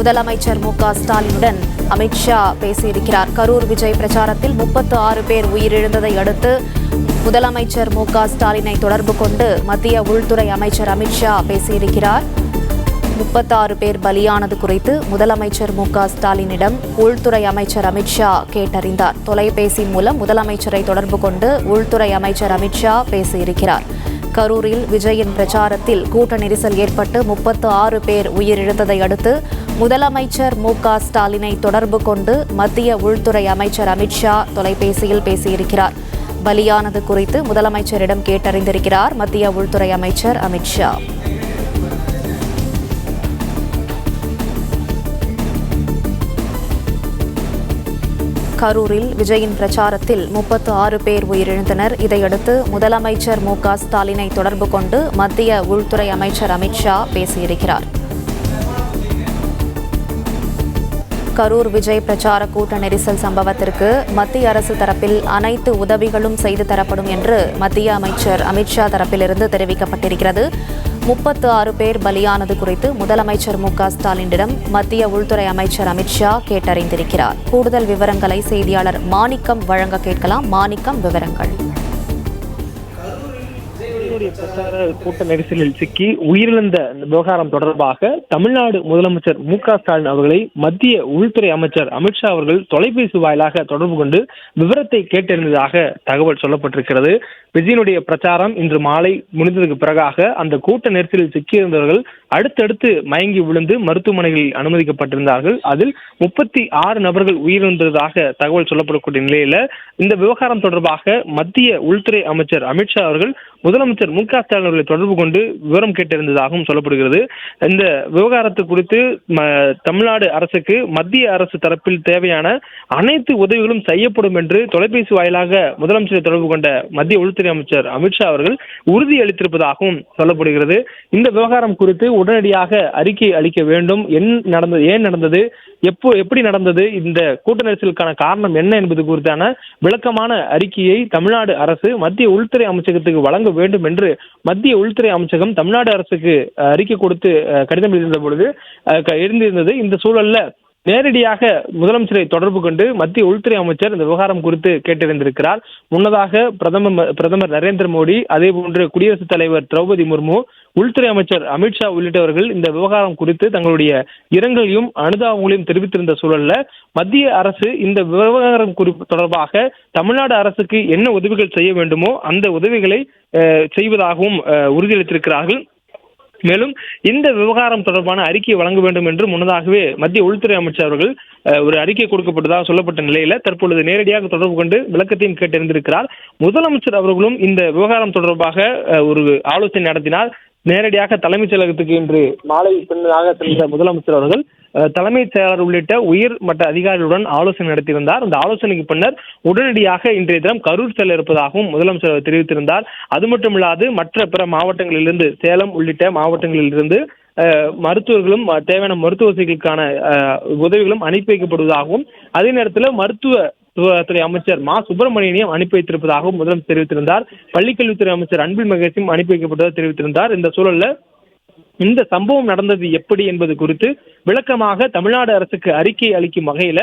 முதலமைச்சர் மு.க.ஸ்டாலினுடன் அமித்ஷா பேசியிருக்கிறார். கரூர் விஜய் பிரச்சாரத்தில் 36 பேர் உயிரிழந்ததை அடுத்து முதலமைச்சர் மு.க.ஸ்டாலினை தொடர்பு கொண்டு மத்திய உள்துறை அமைச்சர் அமித்ஷா பேசியிருக்கிறார். 36 பேர் பலியானது குறித்து முதலமைச்சர் மு.க.ஸ்டாலினிடம் உள்துறை அமைச்சர் அமித்ஷா கேட்டறிந்தார். தொலைபேசி மூலம் முதலமைச்சரை தொடர்பு கொண்டு உள்துறை அமைச்சர் அமித்ஷா பேசியிருக்கிறார். கரூரில் விஜயின் பிரச்சாரத்தில் கூட்ட நெரிசல் ஏற்பட்டு 36 பேர் உயிரிழந்ததை அடுத்து முதலமைச்சர் மு.க.ஸ்டாலினை தொடர்பு கொண்டு மத்திய உள்துறை அமைச்சர் அமித்ஷா தொலைபேசியில் பேசியிருக்கிறார். பலியானது குறித்து முதலமைச்சரிடம் கேட்டறிந்திருக்கிறார் மத்திய உள்துறை அமைச்சர் அமித்ஷா. கரூரில் விஜயின் பிரச்சாரத்தில் 36 பேர் உயிரிழந்தனர். இதையடுத்து முதலமைச்சர் மு.க.ஸ்டாலினை தொடர்பு கொண்டு மத்திய உள்துறை அமைச்சர் அமித்ஷா பேசியிருக்கிறார். கரூர் விஜய் பிரச்சார கூட்ட நெரிசல் சம்பவத்திற்கு மத்திய அரசு தரப்பில் அனைத்து உதவிகளும் செய்து தரப்படும் என்று மத்திய அமைச்சர் அமித்ஷா தரப்பிலிருந்து தெரிவிக்கப்பட்டிருக்கிறது. 36 பேர் பலியானது குறித்து முதலமைச்சர் மு.க.ஸ்டாலினிடம் மத்திய உள்துறை அமைச்சர் அமித்ஷா கேட்டறிந்திருக்கிறார். கூடுதல் விவரங்களை செய்தியாளர் மாணிக்கம் வழங்க கேட்கலாம். மாணிக்கம், விவரங்கள். பிரச்சார கூட்ட நெரிசலில் சிக்கி உயிரிழந்த விவகாரம் தொடர்பாக தமிழ்நாடு முதலமைச்சர் மு.க.ஸ்டாலின் அவர்களை மத்திய உள்துறை அமைச்சர் அமித்ஷா அவர்கள் தொலைபேசி வாயிலாக தொடர்பு கொண்டு விவரத்தை கேட்டறிந்ததாக தகவல் சொல்லப்பட்டிருக்கிறது. விஜயனுடைய பிரச்சாரம் இன்று மாலை முடிந்ததற்கு பிறகாக அந்த கூட்ட நெரிசலில் சிக்கியிருந்தவர்கள் அடுத்தடுத்து மயங்கி விழுந்து மருத்துவமனைகளில் அனுமதிக்கப்பட்டிருந்தார்கள். அதில் 36 நபர்கள் உயிரிழந்ததாக தகவல் சொல்லப்படக்கூடிய நிலையில இந்த விவகாரம் தொடர்பாக மத்திய உள்துறை அமைச்சர் அமித்ஷா அவர்கள் முதலமைச்சர் மு.க.ஸ்டாலின் அவர்களை தொடர்பு கொண்டு விவரம் கேட்டிருந்ததாகவும் சொல்லப்படுகிறது. இந்த விவகாரத்து குறித்து தமிழ்நாடு அரசுக்கு மத்திய அரசு தரப்பில் தேவையான அனைத்து உதவிகளும் செய்யப்படும் என்று தொலைபேசி வாயிலாக முதலமைச்சரை தொடர்பு கொண்ட மத்திய உள்துறை அமைச்சர் அமித்ஷா அவர்கள் உறுதியளித்திருப்பதாகவும் சொல்லப்படுகிறது. இந்த விவகாரம் குறித்து உடனடியாக அறிக்கை அளிக்க வேண்டும். ஏன் நடந்தது, எப்படி நடந்தது, இந்த கூட்ட நெரிசலுக்கான காரணம் என்ன என்பது குறித்தான விளக்கமான அறிக்கையை தமிழ்நாடு அரசு மத்திய உள்துறை அமைச்சகத்துக்கு வழங்க வேண்டும் என்று மத்திய உள்துறை அமைச்சகம் தமிழ்நாடு அரசுக்கு அறிக்கை கொடுத்து கடிதம் எழுந்திருந்தது. இந்த சூழல்ல நேரடியாக முதலமைச்சரை தொடர்பு கொண்டு மத்திய உள்துறை அமைச்சர் இந்த விவகாரம் குறித்து கேட்டறிந்திருக்கிறார். முன்னதாக பிரதமர் நரேந்திர மோடி, அதே போன்று குடியரசுத் தலைவர் திரௌபதி முர்மு, உள்துறை அமைச்சர் அமித்ஷா உள்ளிட்டவர்கள் இந்த விவகாரம் குறித்து தங்களுடைய இரங்கலையும் அனுதாபங்களையும் தெரிவித்திருந்த சூழல்ல மத்திய அரசு இந்த விவகாரம் தொடர்பாக தமிழ்நாடு அரசுக்கு என்ன உதவிகள் செய்ய வேண்டுமோ அந்த உதவிகளை செய்வதாகவும் உறுதியளித்திருக்கிறார்கள். மேலும் இந்த விவகாரம் தொடர்பான அறிக்கையை வழங்க வேண்டும் என்று முன்னதாகவே மத்திய உள்துறை அமைச்சர் அவர்கள் ஒரு அறிக்கை கொடுக்கப்பட்டதாக சொல்லப்பட்ட நிலையில தற்பொழுது நேரடியாக தொடர்பு கொண்டு விளக்கத்தையும் கேட்டிருந்திருக்கிறார். முதலமைச்சர் அவர்களும் இந்த விவகாரம் தொடர்பாக ஒரு ஆலோசனை நடத்தினார். நேரடியாக தலைமைச் செயலகத்துக்கு இன்று மாலை பின்னதாக சென்ற முதலமைச்சர் அவர்கள் தலைமைச் செயலர் உள்ளிட்ட உயர் மட்ட அதிகாரிகளுடன் ஆலோசனை நடத்தியிருந்தார். அந்த ஆலோசனைக்கு பின்னர் உடனடியாக இன்றைய தினம் கரூர் செல்ல இருப்பதாகவும் முதலமைச்சர் தெரிவித்திருந்தார். அது மட்டுமில்லாது மற்ற பிற மாவட்டங்களிலிருந்து, சேலம் உள்ளிட்ட மாவட்டங்களிலிருந்து மருத்துவர்களும் தேவையான மருத்துவ வசதிகளுக்கான உதவிகளும் அனுப்பி வைக்கப்படுவதாகவும், அதே நேரத்தில் மருத்துவத்துறை அமைச்சர் மா சுப்பிரமணியனையும் அனுப்பி வைத்திருப்பதாகவும் முதலமைச்சர் தெரிவித்திருந்தார். பள்ளிக்கல்வித்துறை அமைச்சர் அன்பில் மகேஷும் அனுப்பி வைக்கப்பட்டதாக தெரிவித்திருந்தார். இந்த சூழல்ல இந்த சம்பவம் நடந்தது எப்படி என்பது குறித்து விளக்கமாக தமிழ்நாடு அரசுக்கு அறிக்கை அளிக்கும் வகையில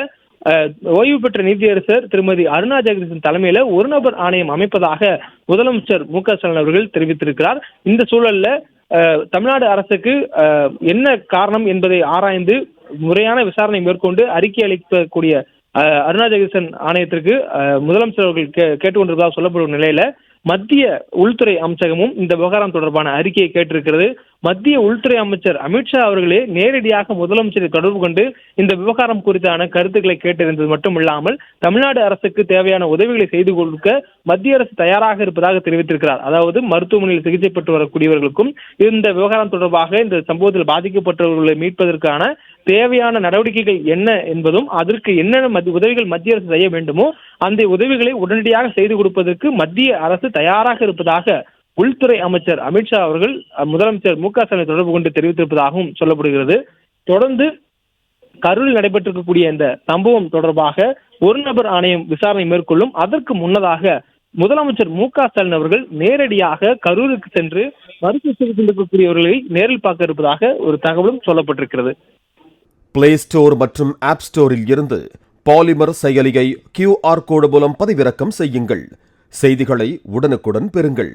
ஓய்வு பெற்ற நீதியரசர் திருமதி அருணா ஜெகதீசன் தலைமையில ஒரு நபர் ஆணையம் அமைப்பதாக முதலமைச்சர் மு.க.ஸ்டாலின் அவர்கள் தெரிவித்திருக்கிறார். இந்த சூழல்ல தமிழ்நாடு அரசுக்கு என்ன காரணம் என்பதை ஆராய்ந்து முறையான விசாரணை மேற்கொண்டு அறிக்கை அளிக்கக்கூடிய அருணா ஜெகதீசன் ஆணையத்திற்கு முதலமைச்சர் அவர்கள் கேட்டுக்கொண்டிருப்பதாக சொல்லப்படும் நிலையில மத்திய உள்துறை அமைச்சகமும் இந்த விவகாரம் தொடர்பான அறிக்கையை கேட்டிருக்கிறது. மத்திய உள்துறை அமைச்சர் அமித்ஷா அவர்களே நேரடியாக முதலமைச்சரை தொடர்பு கொண்டு இந்த விவகாரம் குறித்தான கருத்துக்களை கேட்டிருந்தது மட்டுமில்லாமல் தமிழ்நாடு அரசுக்கு தேவையான உதவிகளை செய்து கொடுக்க மத்திய அரசு தயாராக இருப்பதாக தெரிவித்திருக்கிறார். அதாவது மருத்துவமனையில் சிகிச்சை பெற்று வரக்கூடியவர்களுக்கும் இந்த விவகாரம் தொடர்பாக இந்த சம்பவத்தில் பாதிக்கப்பட்டவர்களை மீட்பதற்கான தேவையான நடவடிக்கைகள் என்ன என்பதும் அதற்கு என்னென்ன உதவிகள் மத்திய அரசு செய்ய வேண்டுமோ அந்த உதவிகளை உடனடியாக செய்து கொடுப்பதற்கு மத்திய அரசு தயாராக இருப்பதாக உள்துறை அமைச்சர் அமித்ஷா அவர்கள் முதலமைச்சர் மு.க.ஸ்டாலினை தொடர்பு கொண்டு தெரிவித்திருப்பதாகவும் சொல்லப்படுகிறது. தொடர்ந்து கரூரில் நடைபெற்றிருக்கக்கூடிய இந்த சம்பவம் தொடர்பாக ஒரு நபர் ஆணையம் விசாரணை மேற்கொள்ளும். அதற்கு முன்னதாக முதலமைச்சர் மு.க.ஸ்டாலின் அவர்கள் நேரடியாக கரூருக்கு சென்று மருத்துவ சிகிச்சை இருக்கக்கூடியவர்களை நேரில் பார்க்க இருப்பதாக ஒரு தகவலும் சொல்லப்பட்டிருக்கிறது. பிளே ஸ்டோர் மற்றும் ஆப் ஸ்டோரில் இருந்து பாலிமர் செயலியை QR கோடு மூலம் பதிவிறக்கம் செய்யுங்கள். செய்திகளை உடனுக்குடன் பெறுங்கள்.